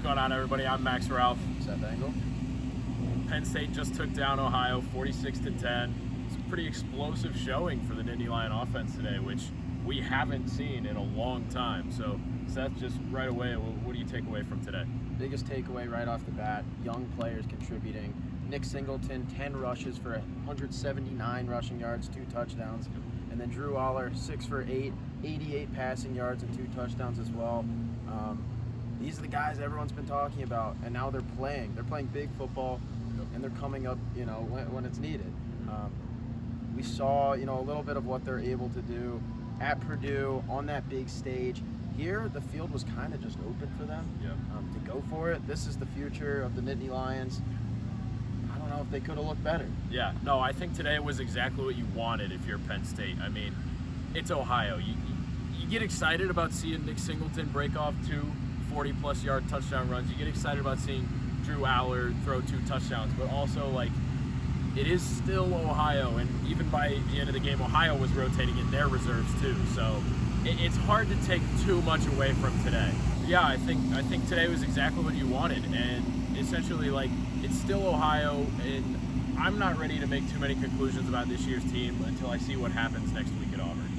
going on, everybody? I'm Max Ralph. Seth Engle. Penn State just took down Ohio 46-10. It's a pretty explosive showing for the Nittany Lion offense today, which we haven't seen in a long time. So, Seth, just right away, what do you take away from today? Biggest takeaway right off the bat, young players contributing. Nick Singleton, 10 rushes for 179 rushing yards, 2 touchdowns. And then Drew Aller, 6 for 8, 88 passing yards and 2 touchdowns as well. These are the guys everyone's been talking about, and now they're playing. They're playing big football, and they're coming up, when it's needed. We saw, a little bit of what they're able to do at Purdue on that big stage. Here, the field was kind of just open for them to go for it. This is the future of the Nittany Lions. I don't know if they could have looked better. Yeah, no, I think today was exactly what you wanted if you're Penn State. I mean, it's Ohio. You get excited about seeing Nick Singleton break off 2 40-plus yard touchdown runs. You get excited about seeing Drew Aller throw 2 touchdowns, but also, it is still Ohio, and even by the end of the game, Ohio was rotating in their reserves too. So it's hard to take too much away from today. Yeah, I think today was exactly what you wanted, and essentially, it's still Ohio, and I'm not ready to make too many conclusions about this year's team until I see what happens next week at Auburn.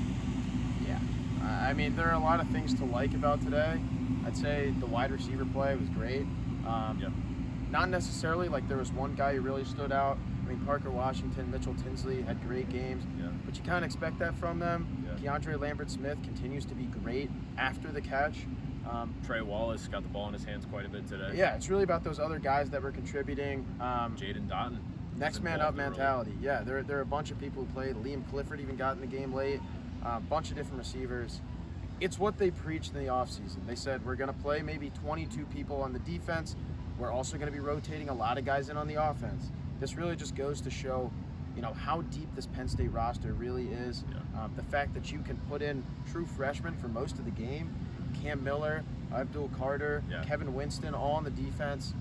Yeah, I mean, there are a lot of things to like about today. I'd say the wide receiver play was great. Not necessarily there was one guy who really stood out. I mean, Parker Washington, Mitchell Tinsley had great games, but you kind of expect that from them. Keandre Lambert-Smith continues to be great after the catch. Trey Wallace got the ball in his hands quite a bit today. Yeah, it's really about those other guys that were contributing. Jaden Dotton. Next man up mentality. Early. Yeah, there are a bunch of people who played. Liam Clifford even got in the game late. A bunch of different receivers. It's what they preached in the offseason. They said, we're going to play maybe 22 people on the defense. We're also going to be rotating a lot of guys in on the offense. This really just goes to show, how deep this Penn State roster really is. The fact that you can put in true freshmen for most of the game, Cam Miller, Abdul Carter, Kevin Winston, all on the defense,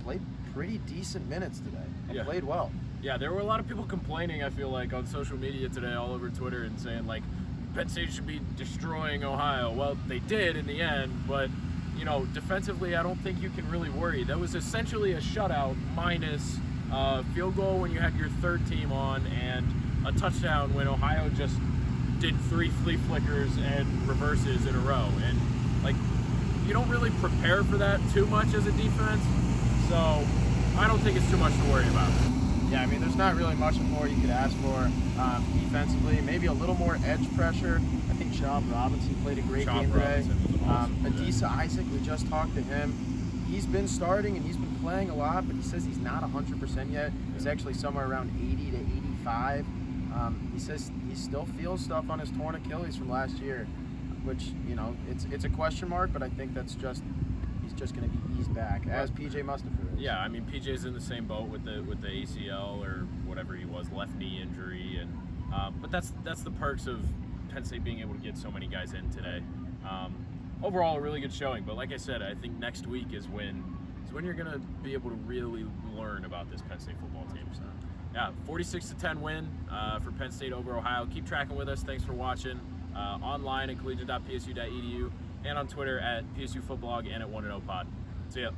played pretty decent minutes today and played well. Yeah, there were a lot of people complaining, I feel like, on social media today, all over Twitter, and saying, Penn State should be destroying Ohio. Well, they did in the end, but, defensively, I don't think you can really worry. That was essentially a shutout minus field goal when you had your third team on and a touchdown when Ohio just did 3 flea flickers and reverses in a row. And, you don't really prepare for that too much as a defense, so I don't think it's too much to worry about. Yeah, I mean, there's not really much more you could ask for defensively. Maybe a little more edge pressure. I think Chop Robinson played a great game today. Adisa Isaac, we just talked to him. He's been starting and he's been playing a lot, but he says he's not 100% yet. He's actually somewhere around 80 to 85. He says he still feels stuff on his torn Achilles from last year, which, it's a question mark, but I think he's just going to be eased back, as PJ Mustipher is. Yeah, I mean, PJ's in the same boat with the ACL or whatever he was, left knee injury, and but that's the perks of Penn State being able to get so many guys in today. Overall, a really good showing, but like I said, I think next week is when you're going to be able to really learn about this Penn State football team. So, yeah, 46-10 win for Penn State over Ohio. Keep tracking with us. Thanks for watching. Online at collegian.psu.edu and on Twitter at PSU Footblog and at 1-0 Pod. See ya.